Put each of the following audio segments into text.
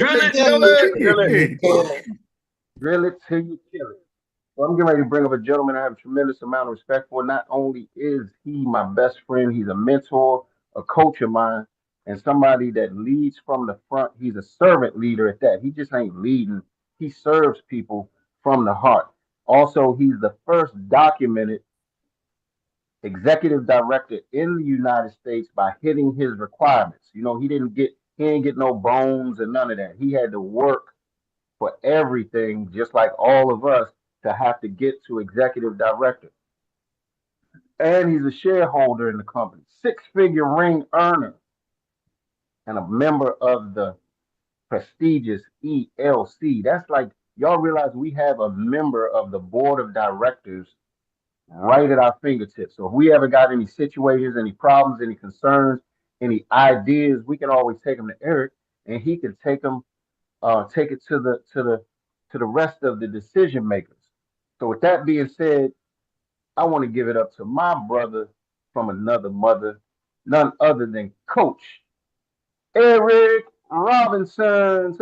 Drill it, drill it. Drill it till you kill it. So I'm getting ready to bring up a gentleman I have a tremendous amount of respect for. Not only is he my best friend, he's a mentor, a coach of mine, and somebody that leads from the front. He's a servant leader at that. He just ain't leading, he serves people from the heart. Also, he's the first documented executive director in the United States by hitting his requirements. You know, he didn't get no bones and none of that. He had to work for everything, just like all of us, to have to get to executive director. And he's a shareholder in the company, six-figure ring earner, and a member of the prestigious ELC. That's like, y'all realize we have a member of the board of directors right at our fingertips. So if we ever got any situations, any problems, any concerns, any ideas, we can always take them to Erik, and he can take it to the rest of the decision makers. So with that being said, I want to give it up to my brother from another mother, none other than Coach Erik Robinson.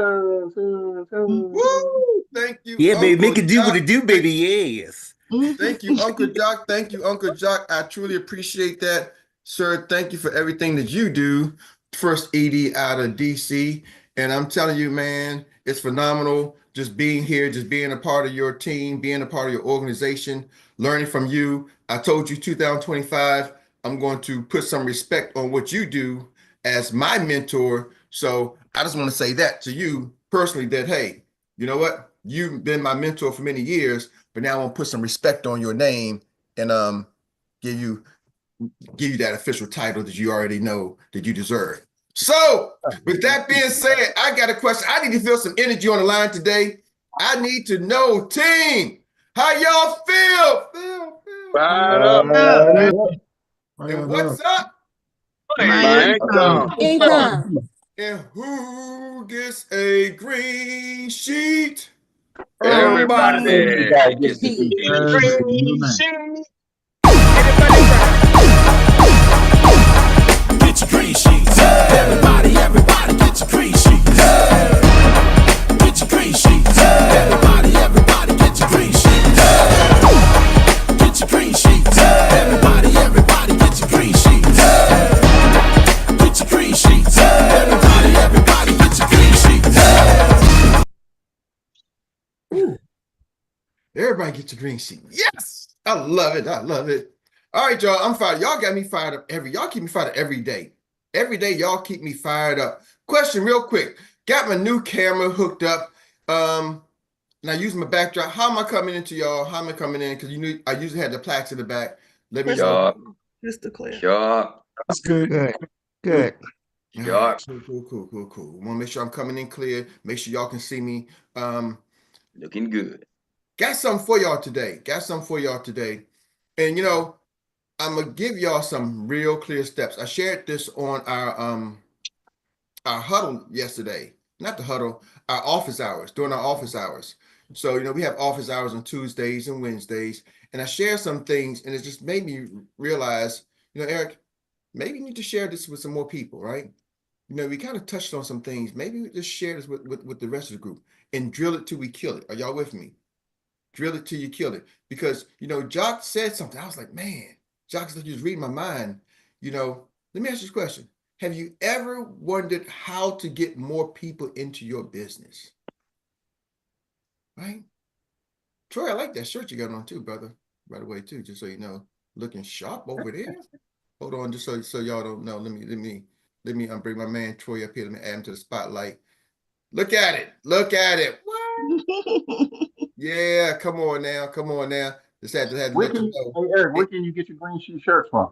Woo! Thank you. Yeah, Uncle baby, make it do what Jock. it do, baby. Yes. Thank you, Uncle Jock. Thank you, Uncle Jock. I truly appreciate that, sir. Thank you for everything that you do. First ED out of DC. And I'm telling you, man, it's phenomenal just being here, just being a part of your team, being a part of your organization, learning from you. I told you 2025, I'm going to put some respect on what you do as my mentor. So I just want to say that to you personally, that, hey, you know what? You've been my mentor for many years, but now I want to put some respect on your name and give you that official title that you already know that you deserve. So with that being said, I got a question. I need to feel some energy on the line today. I need to know, team, how y'all feel? Right up. And what's up? And who gets a green sheet? Everybody gets to be green sheet. Get your green sheets. Everybody get your green sheets. Get your green sheets. Everybody get your green sheets. Get your green sheets. Everybody get your green sheets. Get your green sheets. Everybody get your green sheets. Everybody get your green sheet. Yes, I love it. I love it. All right, y'all. I'm fired. Y'all got me fired up y'all keep me fired up every day. Every day, y'all keep me fired up. Question real quick. Got my new camera hooked up. Now using my backdrop. How am I coming into y'all? How am I coming in? Because I usually had the plaques in the back. Let me know. Crystal clear. That's good. Good. Cool. Want to make sure I'm coming in clear. Make sure y'all can see me. Looking good. Got something for y'all today. And you know, I'm gonna give y'all some real clear steps. I shared this on our huddle yesterday. Not the huddle, our office hours, during our office hours. So, you know, we have office hours on Tuesdays and Wednesdays. And I shared some things, and it just made me realize, you know, Erik, maybe you need to share this with some more people, right? You know, we kind of touched on some things. Maybe we just share this with the rest of the group and drill it till we kill it. Are y'all with me? Drill it till you kill it. Because, you know, Jock said something. I was like, man, Jock's like, he was reading my mind. You know, let me ask you this question. Have you ever wondered how to get more people into your business? Right? Troy, I like that shirt you got on too, brother. By the way, too, just so you know, looking sharp over there. Hold on, just so y'all don't know. Let me bring my man Troy up here. Let me add him to the spotlight. Look at it. What? Yeah, come on now. Just had to let you know. Hey, Erik, where can you get your green sheet shirts from?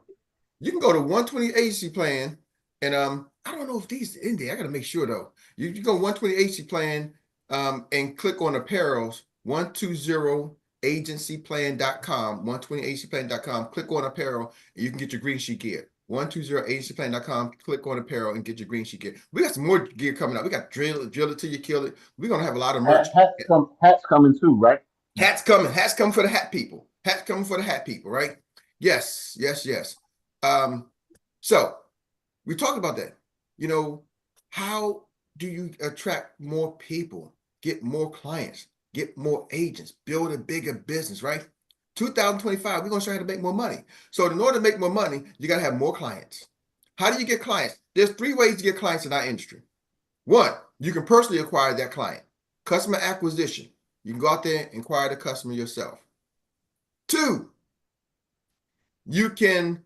You can go to 120 Agency Plan, and I don't know if these are in there. I gotta make sure though. You go 120 Agency Plan and click on apparels, 120agencyplan.com, 120agencyplan.com, click on apparel, and you can get your green sheet gear. 120agencyplan.com, click on apparel and get your green sheet gear. We got some more gear coming up. We got drill it till you kill it. We're gonna have a lot of merch. Hats coming too, right? Hats coming for the hat people. Right? Yes. So we talked about that. You know, how do you attract more people, get more clients, get more agents, build a bigger business, right? 2025, we're going to show you how to make more money. So in order to make more money, you got to have more clients. How do you get clients? There's 3 ways to get clients in our industry. 1, you can personally acquire that client. Customer acquisition. You can go out there and acquire the customer yourself. 2, you can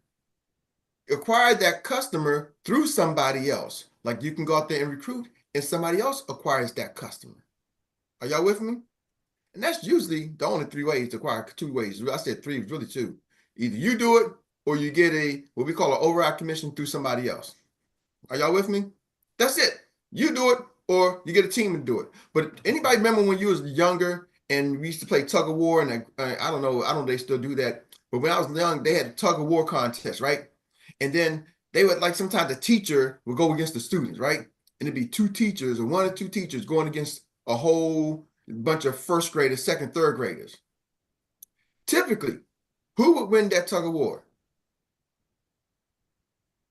acquire that customer through somebody else. Like you can go out there and recruit and somebody else acquires that customer. Are y'all with me? And that's usually the only 3 ways to acquire. 2 ways. I said 3, really 2. Either you do it or you get what we call an override commission through somebody else. Are y'all with me? That's it. You do it or you get a team to do it. But anybody remember when you was younger and we used to play tug of war, and I don't know if they still do that. But when I was young, they had tug of war contests, right? And then they would, like, sometimes the teacher would go against the students, right? And it'd be 2 teachers or 1 or 2 teachers going against a whole bunch of 1st graders, 2nd, 3rd graders. Typically, who would win that tug of war?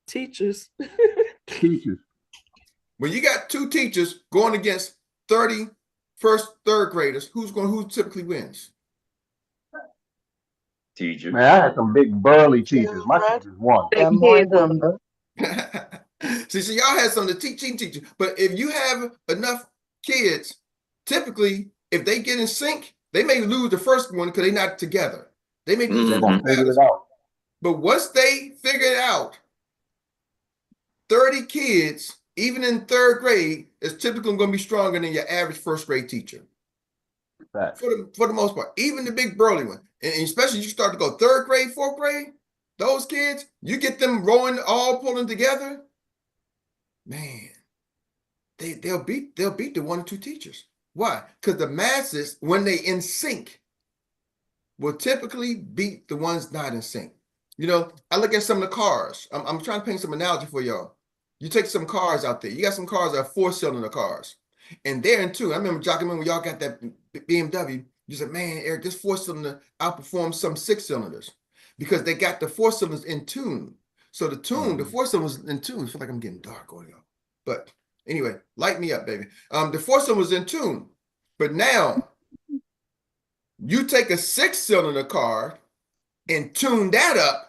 Teachers. Teachers. When you got 2 teachers going against 30 1st, 3rd graders, who typically wins? Teacher. Man, I had some big burly teachers. My teachers won. See, y'all had some of the teaching teachers, but if you have enough kids, typically, if they get in sync, they may lose the first one because they're not together. They may be They're gonna figure it out. But once they figure it out, 30 kids, even in 3rd grade, is typically going to be stronger than your average 1st grade teacher. Right. For the most part, even the big burly one, and especially you start to go 3rd grade, 4th grade, those kids, you get them rowing, all pulling together, man, they'll beat the 1 or 2 teachers. Why? Because the masses, when they in sync, will typically beat the ones not in sync. You know, I look at some of the cars. I'm trying to paint some analogy for y'all. You take some cars out there. You got some cars that are 4-cylinder cars, and they're in tune. I remember joking when y'all got that BMW. You said, "Man, Eric, this 4-cylinder outperforms some 6-cylinders because they got the 4 cylinders in tune." So the 4 cylinders in tune. I feel like I'm getting dark on y'all, but anyway, light me up, baby. The 4 cylinders in tune, but now you take a 6-cylinder car and tune that up.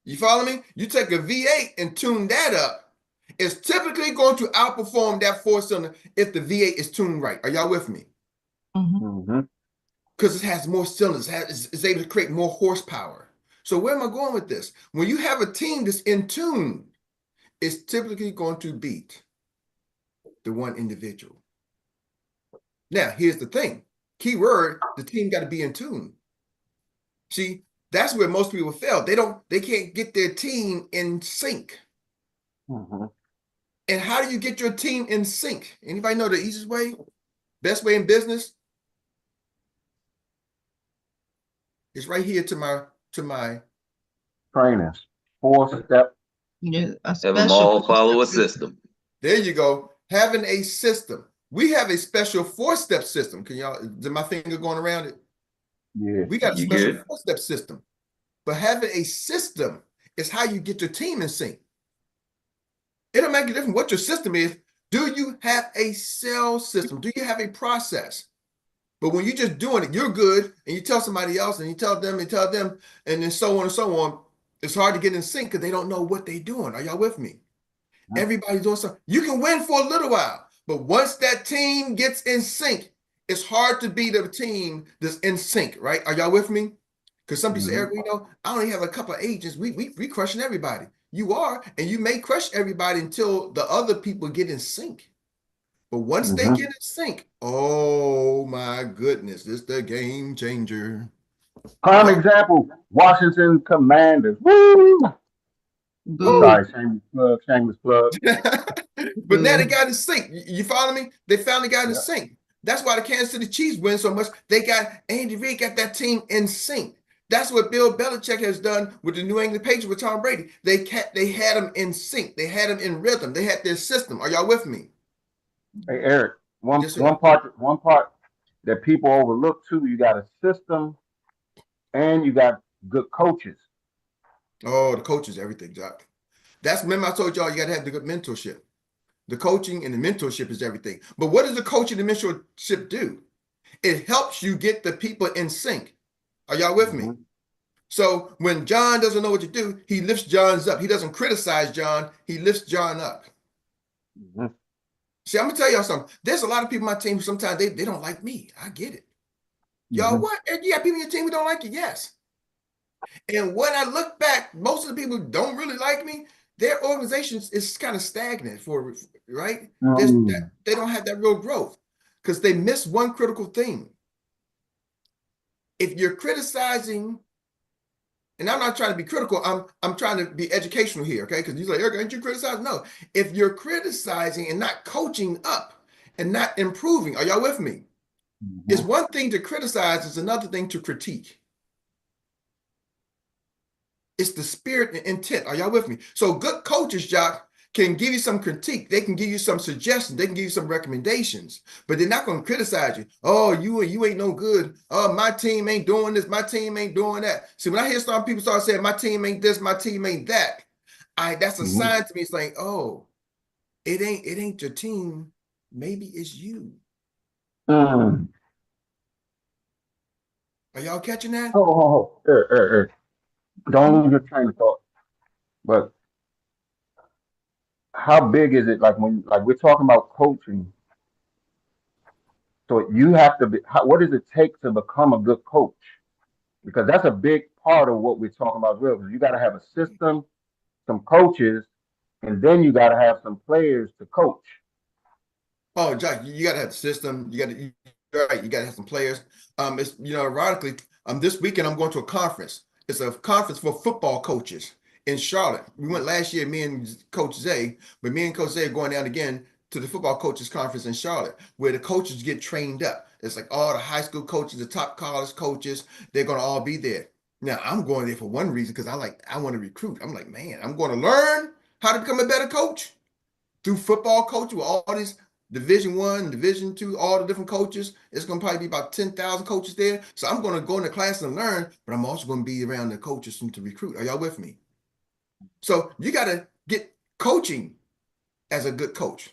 You follow me? You take a V8 and tune that up. It's typically going to outperform that 4-cylinder if the V8 is tuned right. Are y'all with me? Because it has more cylinders. It's able to create more horsepower. So where am I going with this? When you have a team that's in tune, it's typically going to beat the one individual. Now, here's the thing. Key word, the team got to be in tune. See, that's where most people fail. They can't get their team in sync. And how do you get your team in sync? Anybody know the easiest way? Best way in business? It's right here to my trainers. 4-step. Yeah, Have them all follow a system. There you go. Having a system. We have a special 4-step system. Can y'all, is my finger going around it? Yeah. We got a You special good? 4-step system. But having a system is how you get your team in sync. It don't make a difference what your system is. Do you have a sales system? Do you have a process? But when you're just doing it, you're good, and you tell somebody else, and you tell them, and then so on and so on, it's hard to get in sync because they don't know what they're doing. Are y'all with me? Everybody's doing something. You can win for a little while, but once that team gets in sync, it's hard to beat a team that's in sync, right? Are y'all with me? Because some people say, Eric, I only have a couple of agents. We crushing everybody. You are, and you may crush everybody until the other people get in sync. But once they get in sync, oh my goodness, it's the game changer. Prime example, Washington Commanders. Woo! Sorry, shameless plug. But now they got in sync. You follow me? They finally got in sync. That's why the Kansas City Chiefs win so much. They got Andy Reid got that team in sync. That's what Bill Belichick has done with the New England Patriots with Tom Brady. They had them in sync. They had them in rhythm. They had their system. Are y'all with me? Hey Eric, one part that people overlook too. You got a system, and you got good coaches. Oh, the coach is everything, Jack. That's, remember I told y'all you got to have the good mentorship. The coaching and the mentorship is everything. But what does the coaching and the mentorship do? It helps you get the people in sync. Are y'all with me? So when John doesn't know what to do, he lifts John's up. He doesn't criticize John. He lifts John up. See, I'm going to tell y'all something. There's a lot of people on my team who sometimes they don't like me. I get it. Y'all, what? You got people on your team who don't like you? Yes. And when I look back, most of the people who don't really like me, their organization is kind of stagnant right? They don't have that real growth because they miss one critical thing. If you're criticizing, and I'm not trying to be critical, I'm trying to be educational here, okay? Because you're like, Erik, aren't you criticizing? No. If you're criticizing and not coaching up and not improving, are y'all with me? It's one thing to criticize, it's another thing to critique. It's the spirit and intent. Are y'all with me? So good coaches, Jock, can give you some critique. They can give you some suggestions. They can give you some recommendations, but they're not going to criticize you. Oh, you ain't no good. Oh, my team ain't doing this. My team ain't doing that. See, when I hear some people start saying my team ain't this, my team ain't that, that's a sign to me saying, oh, it ain't your team. Maybe it's you. Are y'all catching that? Don't lose your train of thought. But how big is it? Like when, like we're talking about coaching. So you have to be. What does it take to become a good coach? Because that's a big part of what we're talking about. Real, you got to have a system, some coaches, and then you got to have some players to coach. Oh, Jack, you got to have the system. You're right. You got to have some players. It's ironically, this weekend I'm going to a conference. It's a conference for football coaches in Charlotte. We went last year, me and Coach Zay, but me and Coach Zay are going down again to the football coaches conference in Charlotte, where the coaches get trained up. It's like all the high school coaches, the top college coaches, they're going to all be there. Now, I'm going there for one reason, because I want to recruit. I'm like, man, I'm going to learn how to become a better coach through football coaching with all these Division I, Division II, all the different coaches. It's going to probably be about 10,000 coaches there. So I'm going to go into class and learn, but I'm also going to be around the coaches to recruit. Are y'all with me? So you got to get coaching as a good coach.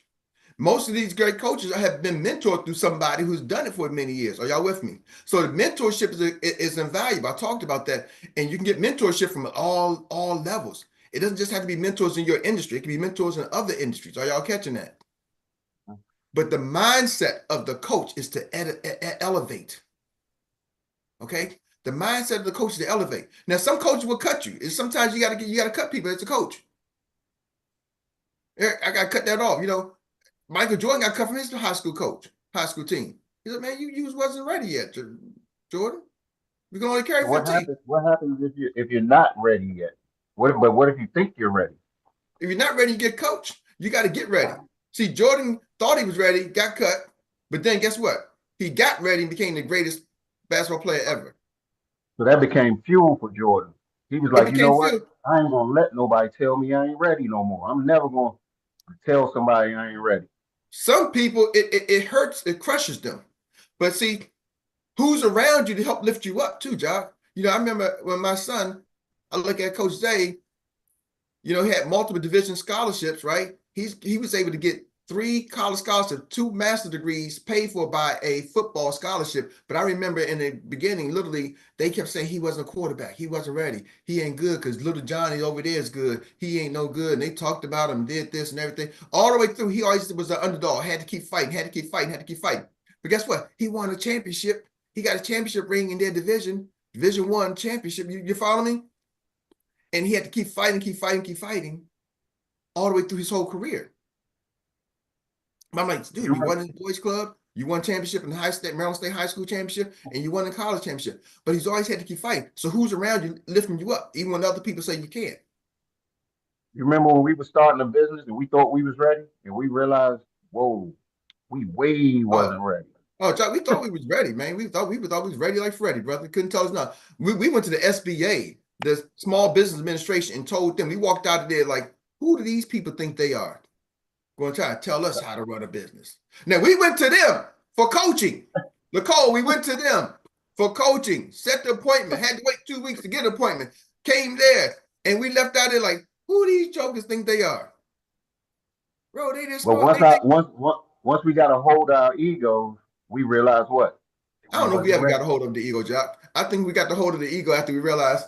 Most of these great coaches have been mentored through somebody who's done it for many years. Are y'all with me? So the mentorship is invaluable. I talked about that. And you can get mentorship from all levels. It doesn't just have to be mentors in your industry. It can be mentors in other industries. Are y'all catching that? But the mindset of the coach is to elevate. Okay? The mindset of the coach is to elevate. Now, some coaches will cut you. Sometimes you gotta cut people as a coach. Erik, I gotta cut that off. Michael Jordan got cut from his high school team. He said, man, you wasn't ready yet, Jordan. You can only carry 15. What happens if you're not ready yet? What if you think you're ready? If you're not ready, you get coached. You got to get ready. See, Jordan thought he was ready, got cut, but then guess what? He got ready and became the greatest basketball player ever. So that became fuel for Jordan. He was like, you know what? I ain't going to let nobody tell me I ain't ready no more. I'm never going to tell somebody I ain't ready. Some people, it hurts, it crushes them. But see, who's around you to help lift you up too, Jock? I remember when my son, I look at Coach Zay, he had multiple division scholarships, right? He was able to get 3 college scholarships, 2 master's degrees paid for by a football scholarship. But I remember in the beginning, literally, they kept saying he wasn't a quarterback. He wasn't ready. He ain't good because little Johnny over there is good. He ain't no good. And they talked about him, did this and everything. All the way through, he always was an underdog, had to keep fighting. But guess what? He won a championship. He got a championship ring in their Division I championship. You follow me? And he had to keep fighting all the way through his whole career. I'm like, dude, you won in the boys club, you won championship in the Maryland State High School championship, and you won in college championship. But he's always had to keep fighting. So who's around you lifting you up, even when other people say you can't? You remember when we were starting a business and we thought we was ready, and we realized, whoa, we wasn't ready. Oh, John, we thought we was ready, man. We thought we was ready like Freddie, brother. Couldn't tell us nothing. We went to the SBA, the Small Business Administration, and told them, we walked out of there like, who do these people think they are? Going to try to tell us how to run a business. Now, we went to them for coaching. Nicole, we went to them for coaching, set the appointment, had to wait 2 weeks to get an appointment, came there, and we left out there like, Who these jokers think they are? Bro, they just But smart. once we got a hold of our egos, we realized what? I don't know if we ever got a hold of the ego, Jock. I think we got the hold of the ego after we realized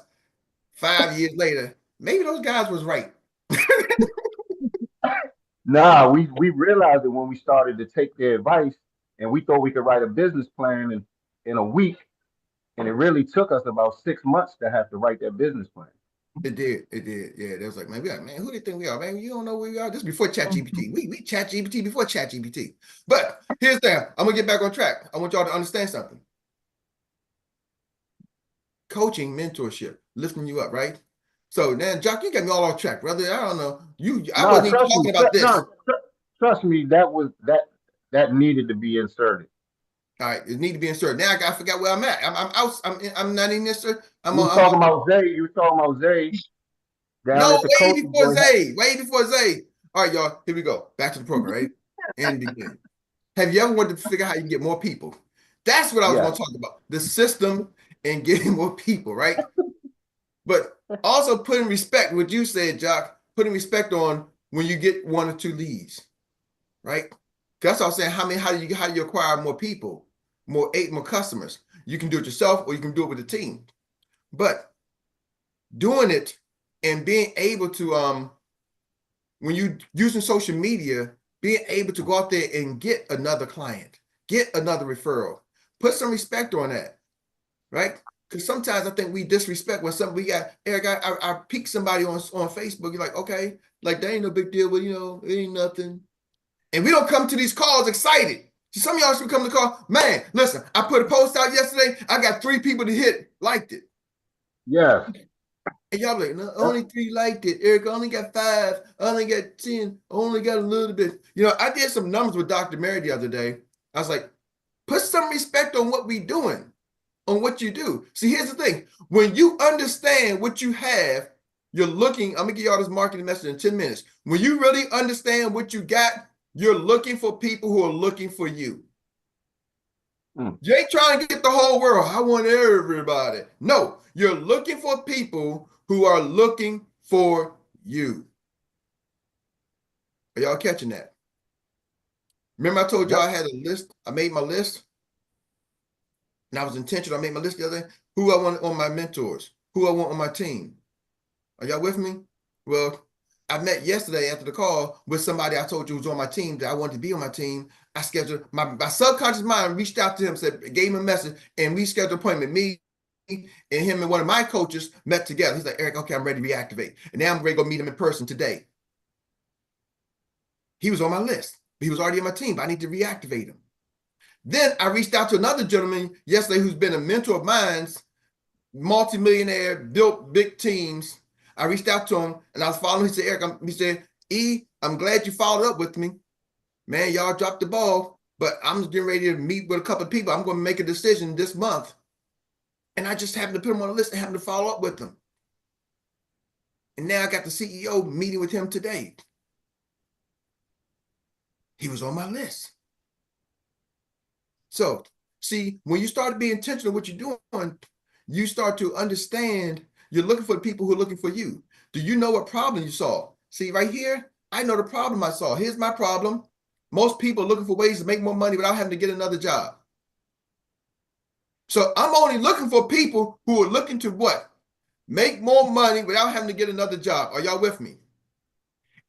5 years later, maybe those guys was right. Nah, we realized it when we started to take their advice, and we thought we could write a business plan in a week, and it really took us about 6 months to have to write that business plan. It did. Yeah, they was like, man, man, who do you think we are? Man, you don't know where we are. This is before ChatGPT. We ChatGPT before ChatGPT. But here's the thing. I'm gonna get back on track. I want y'all to understand something. Coaching, mentorship, lifting you up, right? So now, Jock, you got me all off track, brother. I don't know. I wasn't even talking about this. Trust me, that needed to be inserted. All right, it need to be inserted. Now I forgot where I'm at. I'm out. I'm not in this. You were talking about Zay. You were talking about Zay. No, way before Zay. Way before Zay. All right, y'all. Here we go. Back to the program, right? And begin. Have you ever wanted to figure out how you can get more people? That's what I was going to talk about. The system and getting more people, right? But also putting respect, what you said, Jock, putting respect on when you get 1 or 2 leads, right? That's what I'm saying. How do you acquire more people, more customers? You can do it yourself or you can do it with a team. But doing it and being able to, when you using social media, being able to go out there and get another client, get another referral, put some respect on that, right? Because sometimes I think we disrespect when something we got. Eric, I pick somebody on Facebook. You're like, okay, like that ain't no big deal, but it ain't nothing. And we don't come to these calls excited. See, some of y'all should come to the call. Man, listen, I put a post out yesterday. I got 3 people to liked it. Yeah. And y'all like, no, only 3 liked it. Eric, I only got 5. I only got 10. I only got a little bit. I did some numbers with Dr. Meri the other day. I was like, put some respect on what we doing, on what you do. See, here's the thing. When you understand what you have, you're looking, I'm going to give y'all this marketing message in 10 minutes. When you really understand what you got, you're looking for people who are looking for you. You ain't trying to get the whole world. I want everybody. No, you're looking for people who are looking for you. Are y'all catching that? Remember I told y'all I had a list. I made my list. And I was intentional. I made my list the other day. Who I want on my mentors. Who I want on my team. Are y'all with me? Well, I met yesterday after the call with somebody I told you was on my team that I wanted to be on my team. I scheduled, my subconscious mind reached out to him, gave him a message, and we scheduled an appointment. Me and him and one of my coaches met together. He's like, Eric, okay, I'm ready to reactivate. And now I'm ready to go meet him in person today. He was on my list. He was already on my team, but I need to reactivate him. Then I reached out to another gentleman yesterday who's been a mentor of mine, multimillionaire, built big teams. I reached out to him and I was following. He said, Eric, he said, I'm glad you followed up with me. Man, y'all dropped the ball, but I'm getting ready to meet with a couple of people. I'm going to make a decision this month. And I just happened to put him on the list and happened to follow up with him. And now I got the CEO meeting with him today. He was on my list. So, see, when you start to be intentional what you're doing, you start to understand you're looking for the people who are looking for you. Do you know what problem you solve? See, right here, I know the problem I saw. Here's my problem. Most people are looking for ways to make more money without having to get another job. So I'm only looking for people who are looking to what? Make more money without having to get another job. Are y'all with me?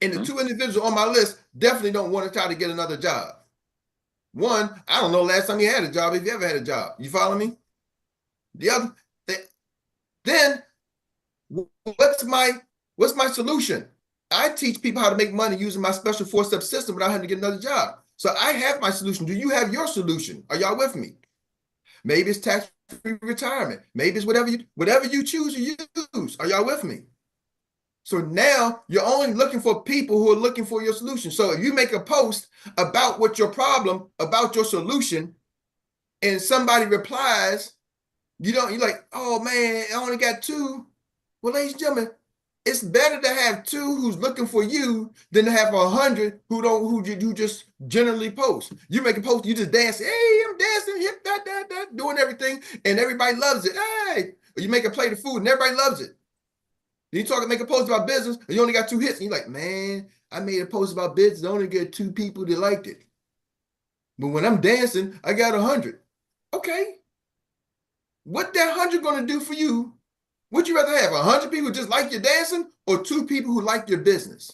And the 2 individuals on my list definitely don't want to try to get another job. One, I don't know last time you had a job, if you ever had a job. You follow me? The other, then what's my solution? I teach people how to make money using my special 4-step system without having to get another job. So I have my solution. Do you have your solution? Are y'all with me? Maybe it's tax-free retirement. Maybe it's whatever you choose to use. Are y'all with me? So now you're only looking for people who are looking for your solution. So if you make a post about what your problem, about your solution, and somebody replies, you're like, oh man, I only got 2. Well, ladies and gentlemen, it's better to have 2 who's looking for you than to have 100 who just generally post. You make a post, you just dance. Hey, I'm dancing, hip, doing everything, and everybody loves it. Hey, you make a plate of food and everybody loves it. You make a post about business, and you only got 2 hits, and you're like, man, I made a post about business, I only get 2 people that liked it. But when I'm dancing, I got 100. Okay. What that 100 gonna do for you? Would you rather have 100 people just like your dancing or 2 people who like your business?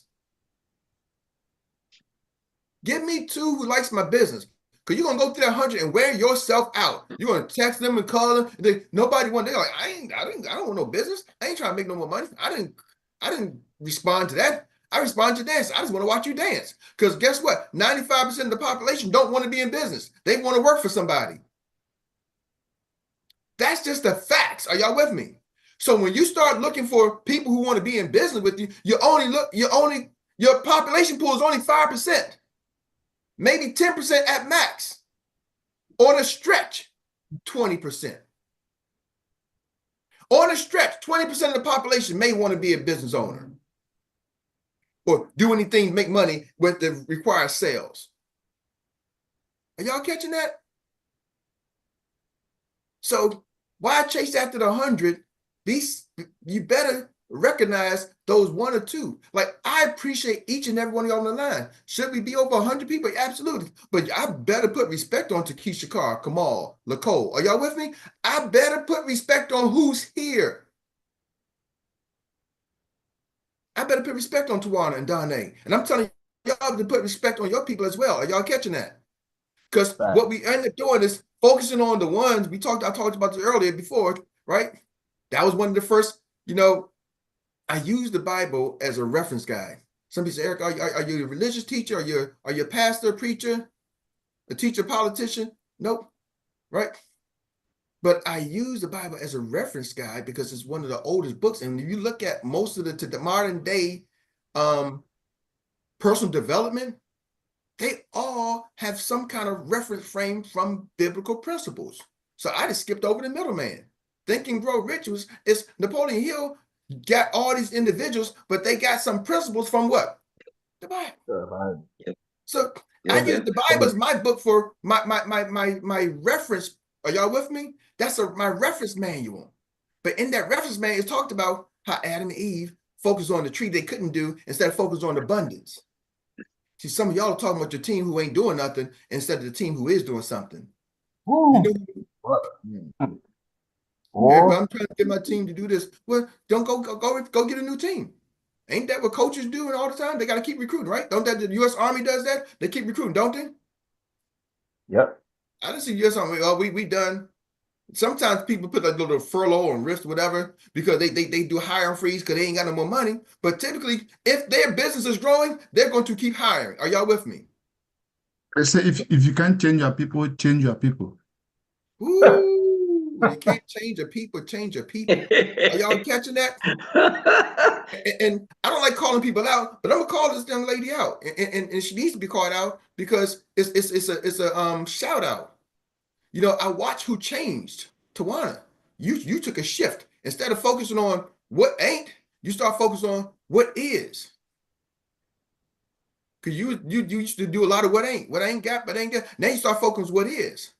Give me 2 who likes my business. Because you're going to go through that 100 and wear yourself out. You're going to text them and call them. Nobody want, they're like, I don't want no business. I ain't trying to make no more money. I didn't respond to that. I respond to dance. I just want to watch you dance. Because guess what? 95% of the population don't want to be in business. They want to work for somebody. That's just the facts. Are y'all with me? So when you start looking for people who want to be in business with you, your population pool is only 5%. Maybe 10% at max. On a stretch, 20%. On a stretch, 20% of the population may want to be a business owner or do anything to make money with the required sales. Are y'all catching that? So why chase after the 100? You better recognize those 1 or 2. Like, I appreciate each and every one of y'all on the line. Should we be over 100 people? Absolutely. But I better put respect on Keisha Carr, Kamal, Lacole. Are y'all with me? I better put respect on who's here. I better put respect on Tawana and Donnie. And I'm telling y'all to put respect on your people as well. Are y'all catching that? Because what we end up doing is focusing on the ones I talked about this earlier before, right? That was one of the first, I use the Bible as a reference guide. Some people say, Eric, are you a religious teacher? Are you a pastor, preacher, a teacher, politician? Nope, right? But I use the Bible as a reference guide because it's one of the oldest books. And if you look at most of the modern day personal development, they all have some kind of reference frame from biblical principles. So I just skipped over the middleman. Think and Grow Rich it's Napoleon Hill got all these individuals, but they got some principles from what? The Bible. So I use the Bible as my book for my reference. Are y'all with me? That's my reference manual. But in that reference manual, it talked about how Adam and Eve focused on the tree they couldn't do instead of focused on abundance. See, some of y'all are talking about your team who ain't doing nothing instead of the team who is doing something. Yeah, I'm trying to get my team to do this. Well, don't go get a new team. Ain't that what coaches do all the time? They got to keep recruiting, right? Don't that the U.S. Army does that? They keep recruiting, don't they? Yep. I didn't see U.S. Army. Oh, we done. Sometimes people put a little furlough on risk, whatever, because they do hiring freeze because they ain't got no more money. But typically, if their business is growing, they're going to keep hiring. Are y'all with me? They say if you can't change your people, change your people. Ooh, you can't change your people, change your people. Are y'all catching that? And I don't like calling people out, but I'm gonna call this young lady out, and she needs to be called out because it's a shout out. I watch who changed. Tawana, you took a shift. Instead of focusing on what ain't, you start focusing on what is. Because you used to do a lot of what ain't got, but ain't got. Now you start focusing on what is.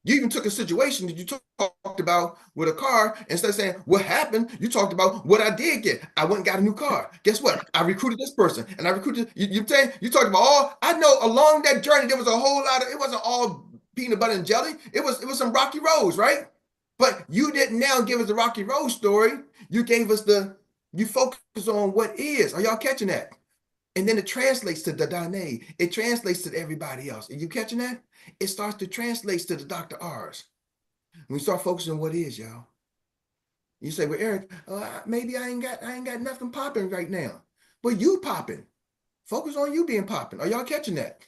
You even took a situation that you talked about with a car. Instead of saying what happened, you talked about what I did get. I went and got a new car. Guess what? I recruited this person, and I recruited you talked about I know along that journey there was a whole lot of. It wasn't all peanut butter and jelly. It was some rocky roads, right? But you didn't now give us the rocky road story. You gave us you focus on what is. Are y'all catching that? And then it translates to the Dane. It translates to everybody else. Are you catching that? It starts to translate to the Dr. R's. When we start focusing on what is, y'all. You say, well, Eric, maybe I ain't got nothing popping right now. But you popping. Focus on you being popping. Are y'all catching that?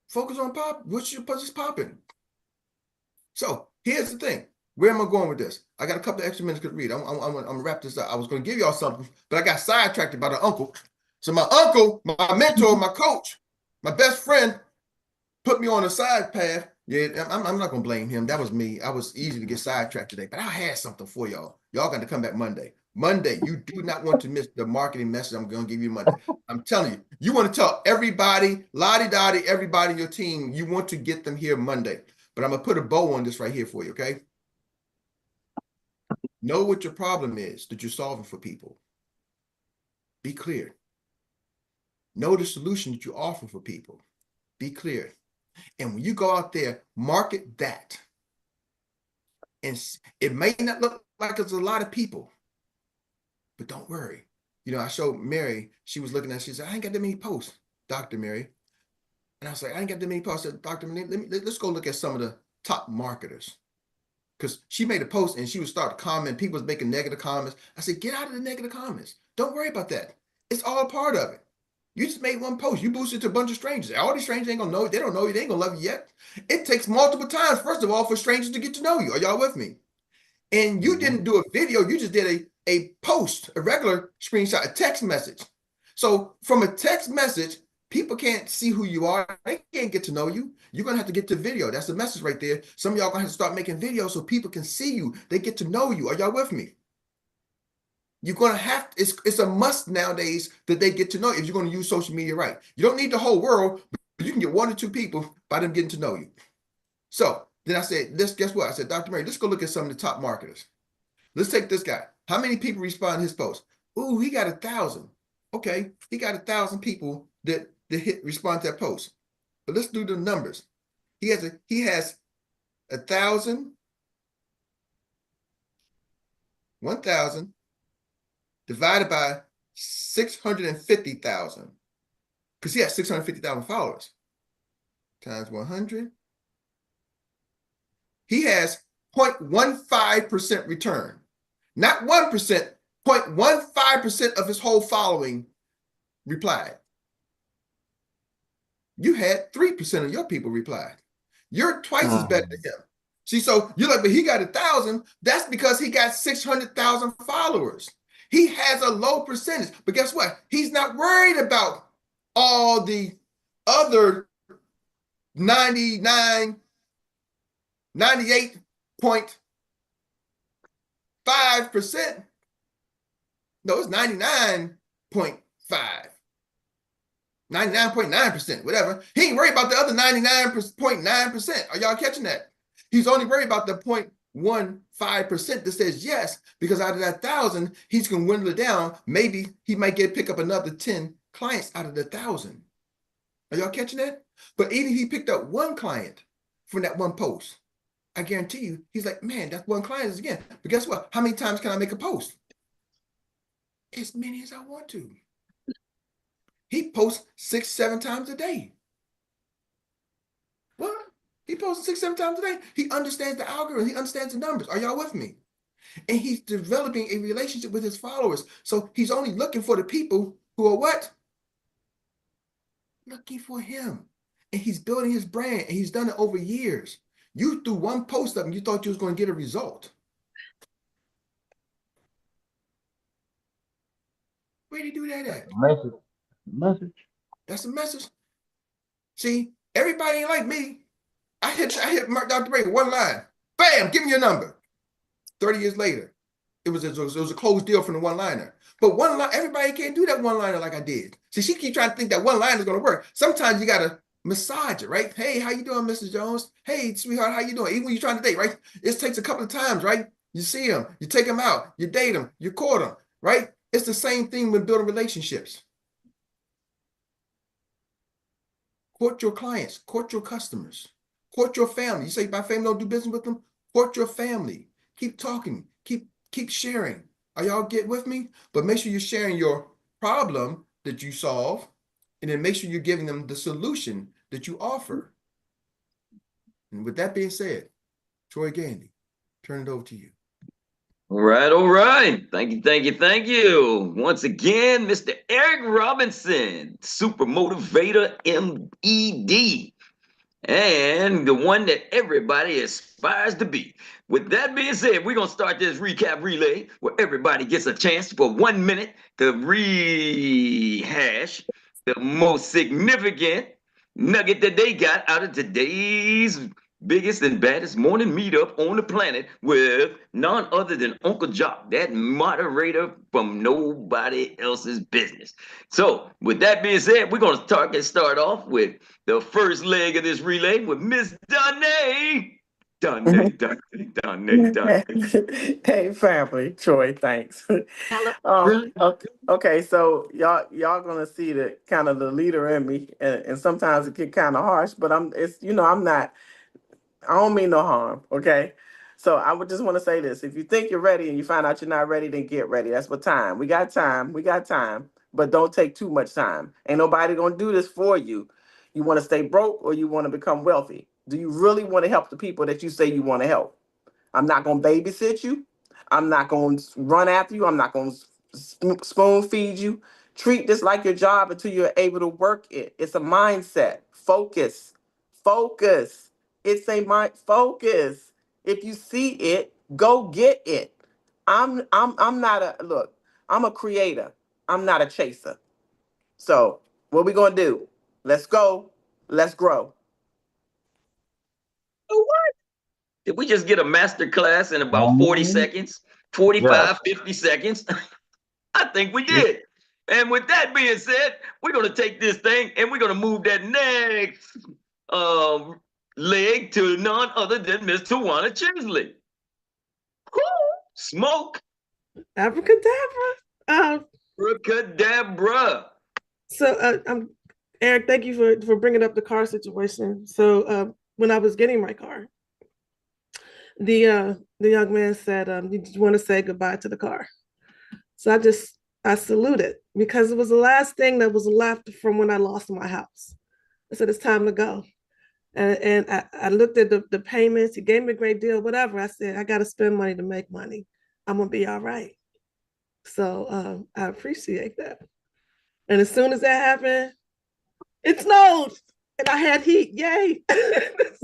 Focus on pop. What's your just popping? So here's the thing. Where am I going with this? I got a couple of extra minutes to read. I'm gonna wrap this up. I was gonna give y'all something, but I got sidetracked by the uncle. So my uncle, my mentor, my coach, my best friend, put me on a side path. Yeah, I'm not gonna blame him. That was me. I was easy to get sidetracked today, but I had something for y'all. Y'all got to come back Monday. Monday, you do not want to miss the marketing message I'm gonna give you Monday. I'm telling you, you want to tell everybody, lottie-dottie, everybody in your team, you want to get them here Monday. But I'm gonna put a bow on this right here for you, okay? Know what your problem is that you're solving for people. Be clear. Know the solution that you offer for people. Be clear. And when you go out there, market that. And it may not look like it's a lot of people, but don't worry. You know, I showed Meri, she was looking at, she said, I ain't got that many posts, Dr. Meri. And I was like, I ain't got that many posts. I said, Dr. Meri, let's go look at some of the top marketers. Because she made a post and she would start to comment. People was making negative comments. I said, get out of the negative comments. Don't worry about that. It's all part of it. You just made one post. You boosted to a bunch of strangers. All these strangers ain't gonna know you. They don't know you. They ain't gonna love you yet. It takes multiple times, first of all, for strangers to get to know you. Are y'all with me? And you didn't do a video. You just did a post, a regular screenshot, a text message. So from a text message, people can't see who you are. They can't get to know you. You're going to have to get to video. That's the message right there. Some of y'all going to have to start making videos so people can see you. They get to know you. Are y'all with me? You're going to have, it's a must nowadays that they get to know if you're going to use social media right. You don't need the whole world, but you can get 1 or 2 people by them getting to know you. So then I said, guess what? I said, Dr. Meri, let's go look at some of the top marketers. Let's take this guy. How many people respond to his post? Ooh, he got 1,000. Okay, he got 1,000 people that respond to that post. But let's do the numbers. He has 1,000 divided by 650,000, because he has 650,000 followers, times 100. He has 0.15% return. Not 1%, 0.15% of his whole following replied. You had 3% of your people replied. You're twice as better than him. See, so you're like, but he got 1,000. That's because he got 600,000 followers. He has a low percentage, but guess what? He's not worried about all the other 98.5%. No, it's 99.5. 99.9%, whatever. He ain't worried about the other 99.9%. Are y'all catching that? He's only worried about the 0.15% that says yes, because out of that 1,000, he's going to dwindle it down. Maybe he might pick up another 10 clients out of the 1,000. Are y'all catching that? But even if he picked up 1 client from that 1 post, I guarantee you, he's like, man, that's 1 client again. But guess what? How many times can I make a post? As many as I want to. He posts 6, 7 times a day. What? He posts 6, 7 times a day. He understands the algorithm. He understands the numbers. Are y'all with me? And he's developing a relationship with his followers. So he's only looking for the people who are what? Looking for him. And he's building his brand. And he's done it over years. You threw 1 post up and you thought you was going to get a result. Where did he do that at? Message. That's the message. See, everybody ain't like me. I hit Dr. Meri 1 line. Bam, give me your number. 30 years later, it was a closed deal from the 1-liner. But 1 line, everybody can't do that 1-liner like I did. See, she keep trying to think that 1 line is going to work. Sometimes you got to massage it, right? Hey, how you doing, Mrs. Jones? Hey, sweetheart, how you doing? Even when you're trying to date, right? It takes a couple of times, right? You see them, you take them out, you date them, you court them, right? It's the same thing with building relationships. Court your clients, court your customers, court your family. You say my family don't do business with them? Court your family. Keep talking, keep sharing. Are y'all get with me? But make sure you're sharing your problem that you solve, and then make sure you're giving them the solution that you offer. And with that being said, Troy Gandy, turn it over to you. All right, all right. Thank you, thank you, thank you. Once again, Mr. Erik Robinson, super motivator, MED, and the one that everybody aspires to be. With that being said, we're going to start this recap relay where everybody gets a chance for 1 minute to rehash the most significant nugget that they got out of today's biggest and baddest morning meetup on the planet with none other than Uncle Jock, that moderator from nobody else's business. So with that being said, we're going to start off with the first leg of this relay with Miss Danae. Done, they done, they done, they done. Hey, family, Troy, thanks. Okay, so y'all gonna see the kind of the leader in me, and sometimes it get kind of harsh, but I'm not. I don't mean no harm. Okay, so I would just want to say this: if you think you're ready and you find out you're not ready, then get ready. That's what time. We got time. We got time, but don't take too much time. Ain't nobody gonna do this for you. You want to stay broke or you want to become wealthy? Do you really want to help the people that you say you want to help? I'm not going to babysit you. I'm not going to run after you. I'm not going to spoon feed you. Treat this like your job until you're able to work it. It's a mindset. Focus. Focus. It's a mind focus. If you see it, go get it. I'm not a look. I'm a creator. I'm not a chaser. So what we gonna do? Let's go. Let's grow. Did we just get a master class in about 40 Mhm. seconds? Yes. 45, 50 seconds? I think we did. And with that being said, we're going to take this thing and we're going to move that next leg to none other than Miss Tawana Chisley. Smoke. Abracadabra. Abracadabra. So I'm Eric. Thank you for bringing up the car situation. So when I was getting my car, the young man said, "You want to say goodbye to the car?" So I saluted because it was the last thing that was left from when I lost my house. I said, "It's time to go." And I looked at the payments. He gave me a great deal, whatever. I said, I got to spend money to make money. I'm going to be all right. So I appreciate that. And as soon as that happened, it snowed and I had heat. Yay.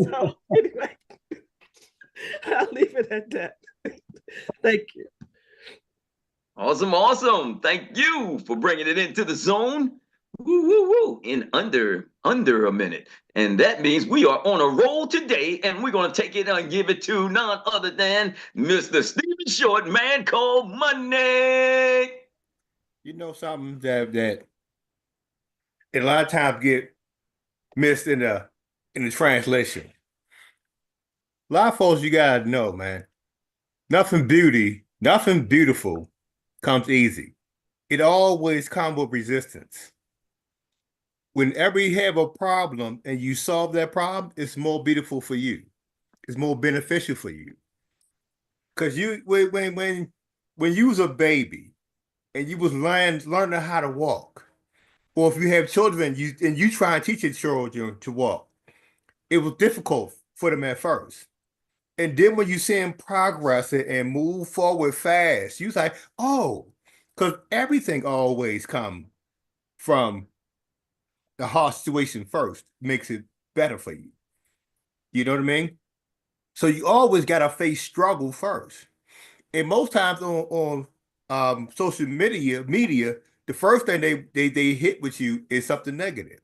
So anyway, I'll leave it at that. Thank you. Awesome, awesome. Thank you for bringing it into the zone. Woo, woo, woo, in under a minute. And that means we are on a roll today, and we're going to take it and give it to none other than Mr. Stephen Short, man called Money. You know something that a lot of times get missed in the translation. A lot of folks, you gotta know, man. Nothing beautiful comes easy. It always comes with resistance. Whenever you have a problem and you solve that problem, it's more beautiful for you. It's more beneficial for you. Because when you was a baby and you was learning how to walk, or if you have children and you try and teach your children to walk, it was difficult for them at first. And then when you see them progress and move forward fast, you say, oh, because everything always comes from the hard situation first, makes it better for you. You know what I mean? So you always got to face struggle first. And most times on social media, the first thing they hit with you is something negative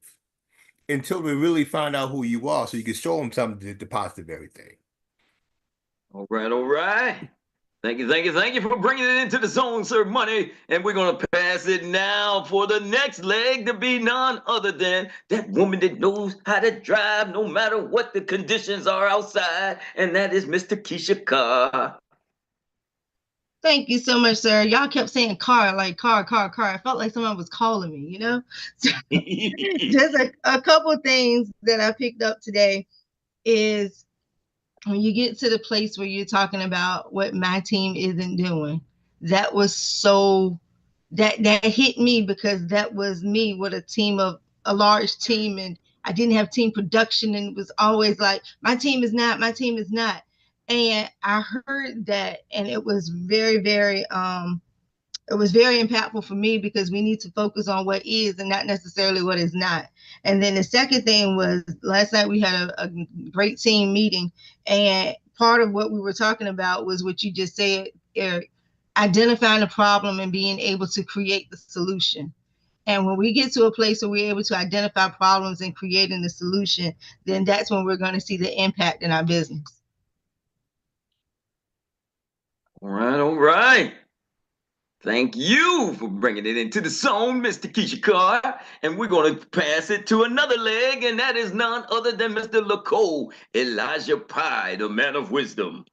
until we really find out who you are so you can show them something to positive everything. All right, all right. Thank you for bringing it into the zone, Sir Money. And we're going to pass it now for the next leg to be none other than that woman that knows how to drive no matter what the conditions are outside. And that is Mr. Keisha Carr. Thank you so much, sir. Y'all kept saying car, like car. I felt like someone was calling me, you know? Just a couple things that I picked up today is when you get to the place where you're talking about what my team isn't doing, that was so that hit me because that was me with a large team, and I didn't have team production, and it was always like my team is not. And I heard that, and it was very, very it was very impactful for me because we need to focus on what is and not necessarily what is not. And then the second thing was last night we had a great team meeting, and part of what we were talking about was what you just said, Eric, identifying a problem and being able to create the solution. And when we get to a place where we're able to identify problems and creating the solution, then that's when we're going to see the impact in our business. All right, all right. Thank you for bringing it into the zone, Mr. Keisha Carr. And we're going to pass it to another leg, and that is none other than Mr. Lacole, Elijah Pye, the man of wisdom.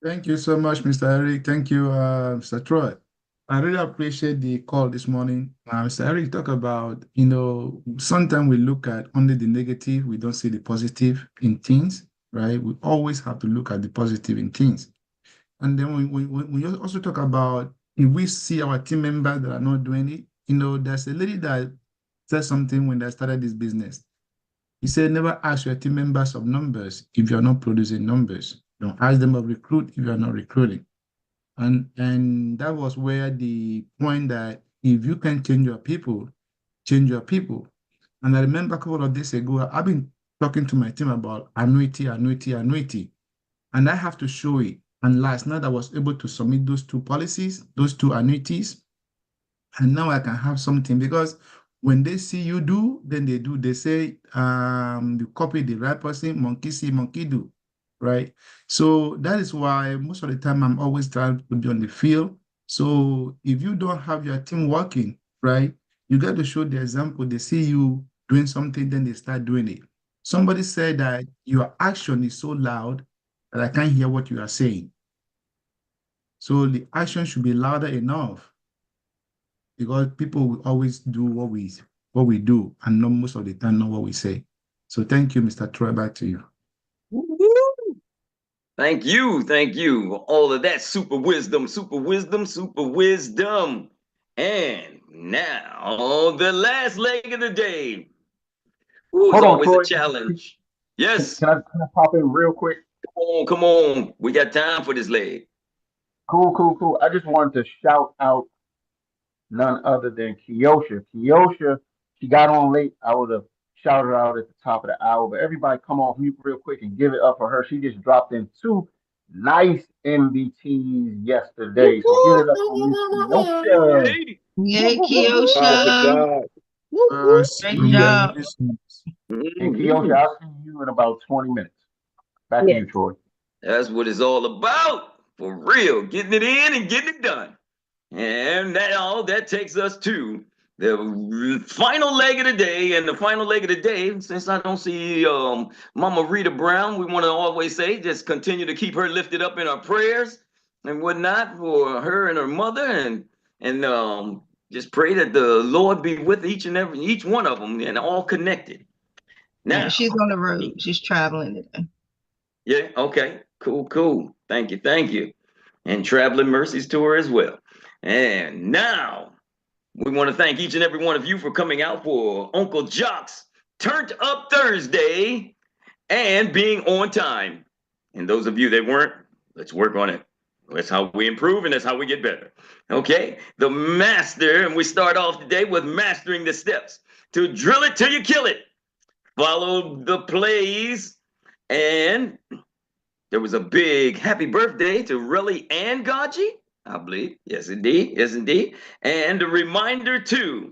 Thank you so much, Mr. Eric. Thank you, Mr. Troy. I really appreciate the call this morning. Mr. Eric, talk about, sometimes we look at only the negative, we don't see the positive in things, right? We always have to look at the positive in things. And then we also talk about if we see our team members that are not doing it, there's a lady that said something when they started this business. He said, never ask your team members of numbers if you're not producing numbers. Don't ask them of recruit if you're not recruiting. And that was where the point that if you can change your people, change your people. And I remember a couple of days ago, I've been talking to my team about annuity. And I have to show it. And last night I was able to submit those two policies, those two annuities. And now I can have something because when they see you do, then they do. They say, you copy the right person, monkey see, monkey do, right? So that is why most of the time I'm always trying to be on the field. So if you don't have your team working, right, you got to show the example. They see you doing something, then they start doing it. Somebody said that your action is so loud that I can't hear what you are saying. So the action should be louder enough because people will always do what we do and not most of the time not what we say. So thank you, Mr. Troy. Back to you. Woo-hoo. Thank you. All of that super wisdom. And now the last leg of the day. Ooh, it's Hold on, always Troy. a challenge. Yes. Can I pop in real quick? Come on. We got time for this leg. Cool. I just wanted to shout out none other than Kiosha. Kiosha, she got on late. I would have shouted her out at the top of the hour, but everybody come off mute real quick and give it up for her. She just dropped in two nice MVTs yesterday. So give it up for Miss Kiosha. Yay, Kiosha. Great job. And Kiosha, I'll see you in about 20 minutes. Back to you, Troy. That's what it's all about. For real. Getting it in and getting it done. And that takes us to the final leg of the day. And the final leg of the day, since I don't see Mama Rita Brown, we want to always say, just continue to keep her lifted up in our prayers and whatnot for her and her mother. And just pray that the Lord be with each one of them and all connected. Now, she's on the road. She's traveling today. Yeah, okay. Cool. Thank you. And traveling mercies to her as well. And now we want to thank each and every one of you for coming out for Uncle Jock's Turned Up Thursday and being on time. And those of you that weren't, let's work on it. That's how we improve and that's how we get better. Okay, the master, and we start off today with mastering the steps to drill it till you kill it. Follow the plays, and there was a big happy birthday to Relly and Gaji, I believe. Yes, indeed. And a reminder too,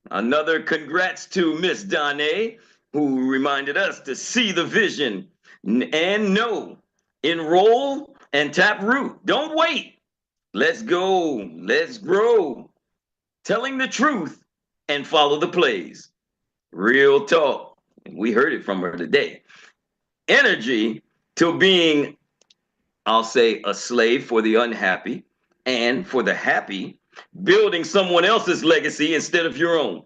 another congrats to Miss Danae, who reminded us to see the vision and know, enroll and tap root. Don't wait. Let's go. Let's grow. Telling the truth and follow the plays. Real talk. We heard it from her today. Energy to being, I'll say, a slave for the unhappy, and for the happy, building someone else's legacy instead of your own.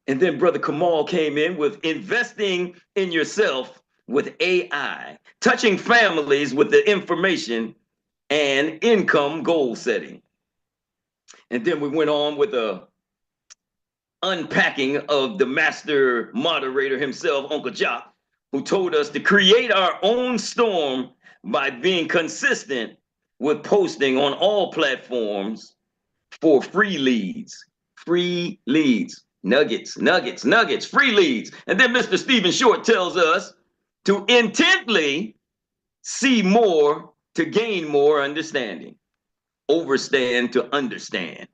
And then Brother Kamal came in with investing in yourself with AI, touching families with the information and income goal setting. And then we went on with a unpacking of the master moderator himself, Uncle Jock, who told us to create our own storm by being consistent with posting on all platforms for free leads. Nuggets, free leads. And then Mr. Stephen Short tells us to intently see more to gain more understanding. Overstand to understand.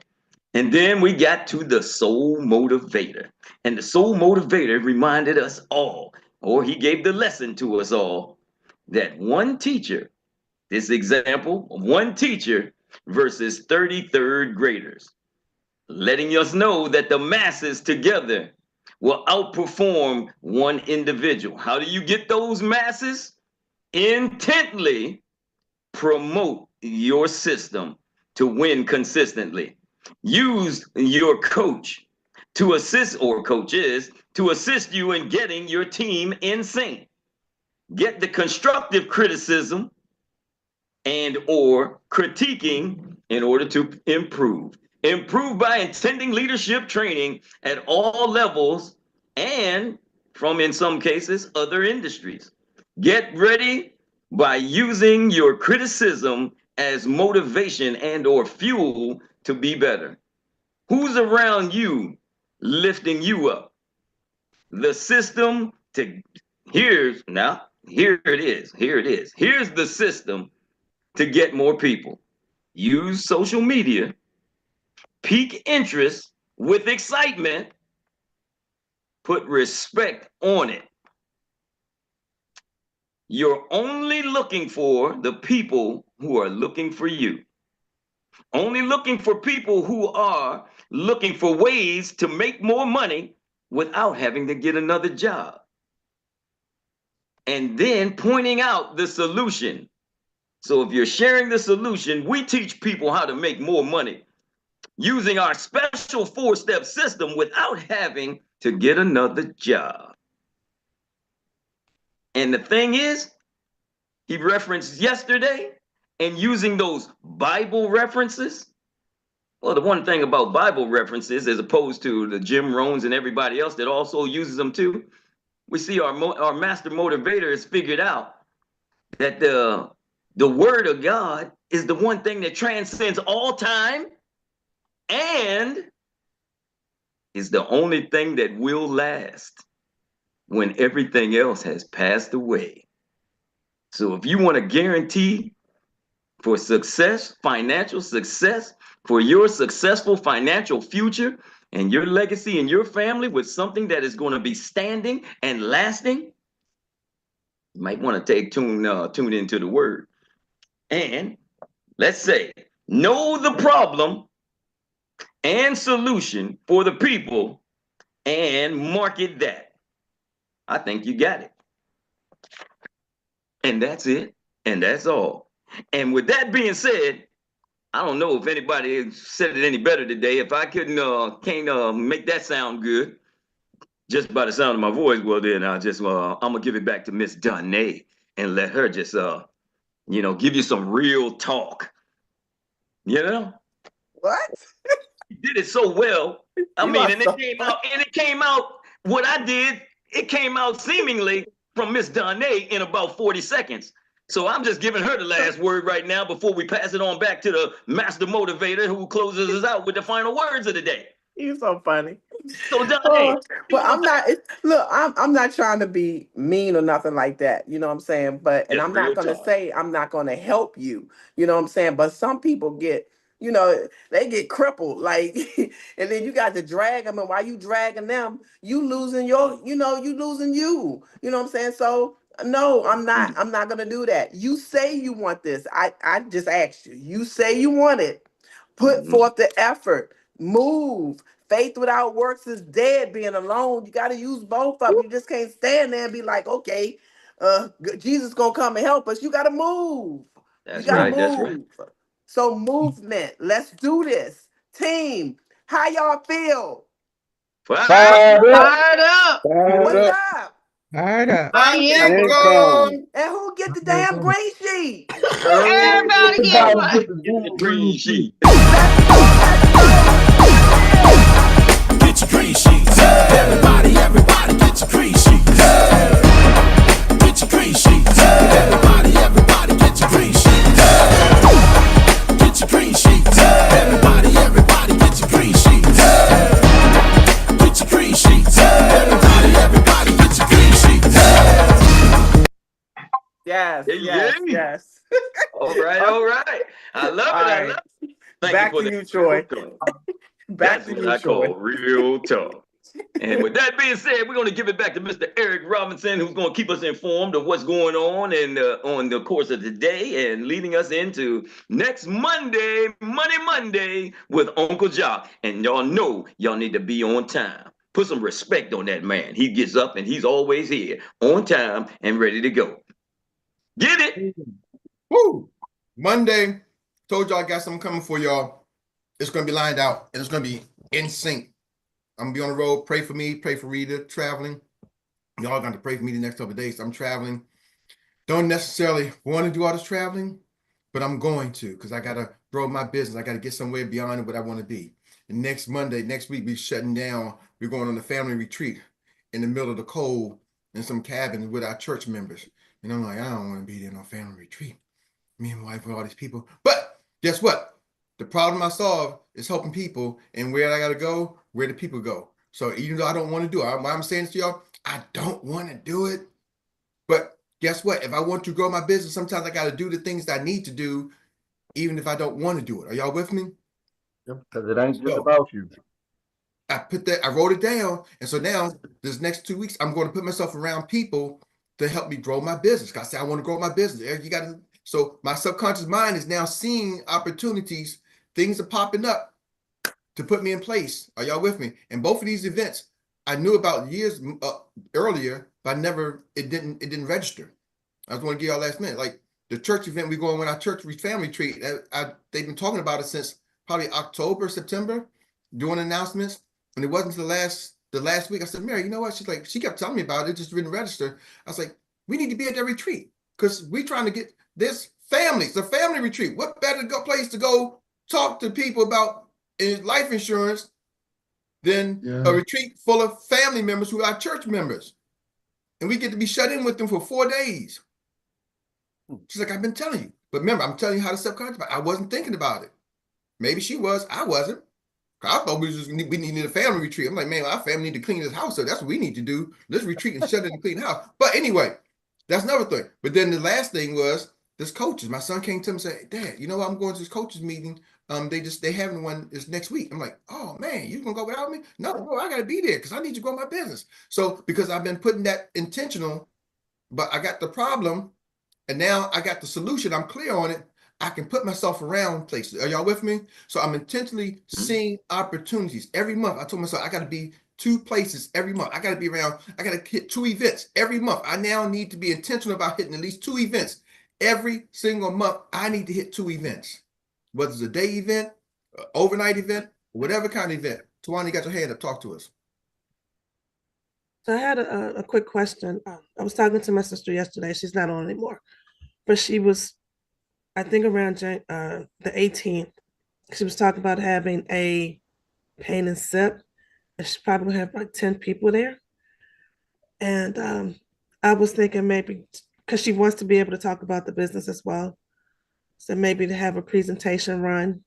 And then we got to the soul motivator. And the soul motivator reminded us all, or he gave the lesson to us all, that one teacher, this example of one teacher versus 33rd graders, letting us know that the masses together will outperform one individual. How do you get those masses? Intently promote your system to win consistently. Use your coach to assist, or coaches, to assist you in getting your team in sync. Get the constructive criticism and or critiquing in order to improve. Improve by attending leadership training at all levels and from, in some cases, other industries. Get ready by using your criticism as motivation and or fuel to be better. Who's around you lifting you up? The system to, here it is. Here's the system to get more people. Use social media, pique interest with excitement, put respect on it. You're only looking for the people who are looking for you. Only looking for people who are looking for ways to make more money without having to get another job. And then pointing out the solution. So if you're sharing the solution, we teach people how to make more money using our special 4-step system without having to get another job. And the thing is, he referenced yesterday, and using those Bible references. Well, the one thing about Bible references, as opposed to the Jim Rohns and everybody else that also uses them too, we see our master motivator has figured out that the word of God is the one thing that transcends all time and is the only thing that will last when everything else has passed away. So if you want to guarantee for success, financial success, for your successful financial future and your legacy and your family with something that is going to be standing and lasting, you might want to tune into the word. And let's say, know the problem and solution for the people and market that. I think you got it. And that's it. And that's all. And with that being said, I don't know if anybody said it any better today. If I can't make that sound good just by the sound of my voice, well then I'm gonna give it back to Miss Donnay and let her just give you some real talk. What? He did it so well. It came out what I did, it came out seemingly from Miss Donnay in about 40 seconds. So I'm just giving her the last word right now before we pass it on back to the master motivator who closes us out with the final words of the day. You're so funny. So Donnay, but I'm not trying to be mean or nothing like that. You know what I'm saying? And I'm not going to say I'm not going to help you. You know what I'm saying? But some people get, they get crippled, like, and then you got to drag them. And while you dragging them, you losing you. You know what I'm saying? So no, I'm not going to do that. You say you want this. I just asked you. You say you want it. Put forth the effort. Move. Faith without works is dead. Being alone, you got to use both of them. You just can't stand there and be like, okay, Jesus gonna come and help us. You got to move. That's right. That's right. So movement. Let's do this. Team, how y'all feel? Fired up. What's up? Fired up. I am. And who get the damn green sheet? Everybody get one. The green sheet. Get your green sheets. Everybody get your green sheets. Get your green sheets. Everybody get your green sheets. Get your green sheets. Everybody get your green sheets. Get your green sheets. Everybody get your green sheets. Yes. All right. I love it. Back to you, Troy. Back to you, Troy. Call real talk. And with that being said, we're going to give it back to Mr. Erik Robinson, who's going to keep us informed of what's going on and on the course of the day and leading us into next Monday, Money Monday with Uncle Jock. And y'all know y'all need to be on time. Put some respect on that man. He gets up and he's always here on time and ready to go. Get it? Woo! Monday, told y'all I got something coming for y'all. It's going to be lined out and it's going to be in sync. I'm going to be on the road. Pray for me. Pray for Rita traveling. Y'all got to pray for me the next couple of days. I'm traveling. Don't necessarily want to do all this traveling, but I'm going to because I got to grow my business. I got to get somewhere beyond what I want to be. And next Monday, next week, we're shutting down. We're going on a family retreat in the middle of the cold in some cabin with our church members. And I'm like, I don't want to be there no family retreat. Me and my wife with all these people. But guess what? The problem I solve is helping people, and where I got to go, where the people go. So even though I don't want to do it, why I'm saying this to y'all, I don't want to do it. But guess what? If I want to grow my business, sometimes I got to do the things that I need to do, even if I don't want to do it. Are y'all with me? Because it ain't just about you. I wrote it down. And so now this next 2 weeks, I'm going to put myself around people to help me grow my business. Because I say I want to grow my business. Eric, you got to. So my subconscious mind is now seeing opportunities. Things are popping up to put me in place. Are y'all with me? And both of these events I knew about years earlier, but it didn't register. I was going to give y'all last minute. Like the church event we going on our church family retreat. They've been talking about it since probably October, September, doing announcements. And it wasn't the last week. I said, Meri, you know what? She's like, she kept telling me about it, just didn't register. I was like, we need to be at that retreat because we're trying to get this family. It's a family retreat. What better place to go talk to people about life insurance than a retreat full of family members who are church members. And we get to be shut in with them for 4 days. She's like, I've been telling you. But remember, I'm telling you how to subconscious. I wasn't thinking about it. Maybe she was. I wasn't. I thought we needed a family retreat. I'm like, man, our family need to clean this house. So that's what we need to do. Let's retreat and shut in and clean the house. But anyway, that's another thing. But then the last thing was this coaches. My son came to me and said, Dad, you know what? I'm going to this coaches meeting. They having one is next week. I'm like, oh man, you gonna go without me? No, bro, I gotta be there because I need to grow my business. So because I've been putting that intentional, but I got the problem and now I got the solution. I'm clear on it. I can put myself around places. Are y'all with me? So I'm intentionally seeing opportunities every month. I told myself I gotta be 2 places every month. I gotta be around, I gotta hit 2 events every month. I now need to be intentional about hitting at least 2 events. Every single month, I need to hit 2 events. Whether it's a day event, overnight event, whatever kind of event. Tawana, you got your hand up. Talk to us. So I had a quick question. I was talking to my sister yesterday. She's not on anymore, but she was, I think around the 18th, she was talking about having a paint and sip, and she probably have like 10 people there. And I was thinking maybe because she wants to be able to talk about the business as well. So maybe to have a presentation run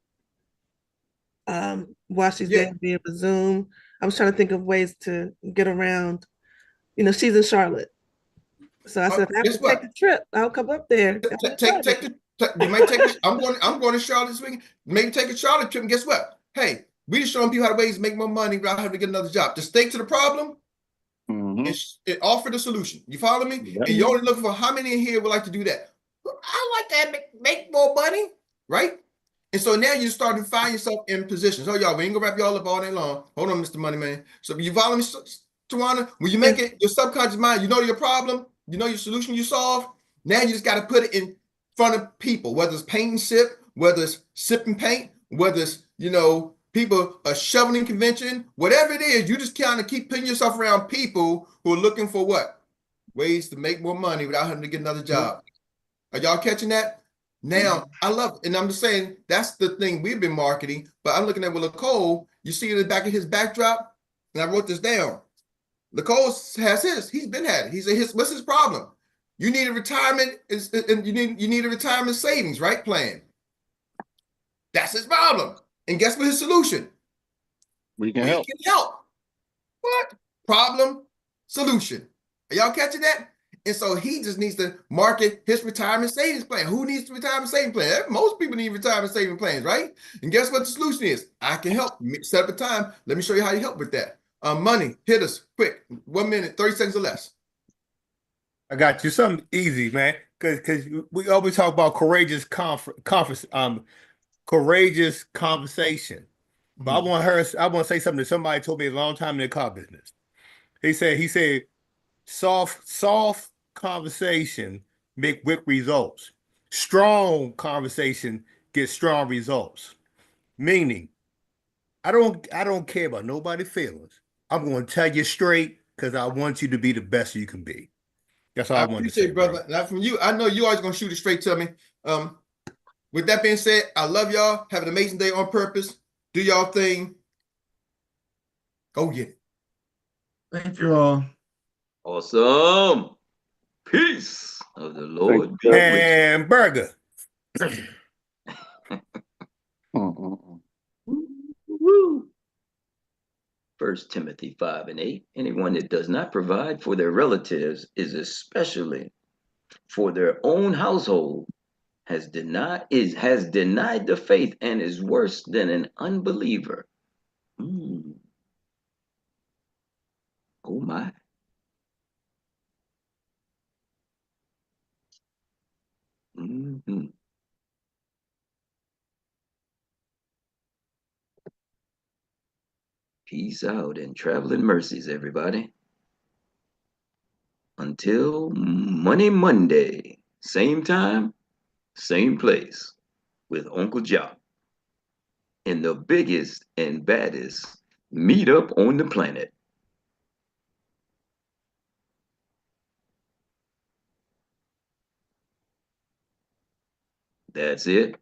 while she's there, be able to Zoom. I was trying to think of ways to get around. You know, she's in Charlotte. So I said, if I have to take the trip, I'll come up there. You might take I'm going to Charlotte this week. Maybe take a Charlotte trip, and guess what? Hey, we just showing people how to ways to make more money without having to get another job. Just stick to the problem and offer the solution. You follow me? And you're only looking for how many in here would like to do that. I like to make more money, right? And so now you start to find yourself in positions. Oh, y'all, we ain't gonna wrap y'all up all day long. Hold on, Mr. Money Man. So you follow me, Tawana? When you make it your subconscious mind, you know your problem, you know your solution you solve. Now you just got to put it in front of people, whether it's paint and sip, whether it's sip and paint, whether it's, people a shoveling convention, whatever it is, you just kind of keep putting yourself around people who are looking for what? Ways to make more money without having to get another job. Are y'all catching that? Now, I love it. And I'm just saying, that's the thing we've been marketing. But I'm looking at with Nicole, you see in the back of his backdrop, and I wrote this down. Nicole has his. He's been had it. He said, what's his problem? You need a retirement, and you need a retirement savings, right? Plan. That's his problem. And guess what his solution? We can help. What? Problem, solution. Are y'all catching that? And so he just needs to market his retirement savings plan. Who needs the retirement savings plan? Most people need retirement savings plans, right? And guess what the solution is? I can help. Set up a time. Let me show you how you help with that. Money, hit us quick. 1 minute, 30 seconds or less. I got you something easy, man. Because we always talk about courageous courageous conversation. But I want to say something that somebody told me a long time in the car business. He said, soft conversation make quick results. Strong conversation gets strong results. Meaning, I don't care about nobody's feelings. I'm going to tell you straight because I want you to be the best you can be. That's all I I wanted to appreciate say, it, brother. Now from you, I know you always gonna shoot it straight to me. With that being said, I love y'all. Have an amazing day on purpose. Do y'all thing. Go get it. Thank you all. Awesome. Peace of the Lord be Thank with you. Hamburger. Woo. 1 Timothy 5:8. Anyone that does not provide for their relatives is especially for their own household has denied the faith and is worse than an unbeliever. Mm. Oh my. Mhm. Peace out and traveling mercies, everybody. Until Monday, same time, same place, with Uncle Jock in the biggest and baddest meetup on the planet. That's it.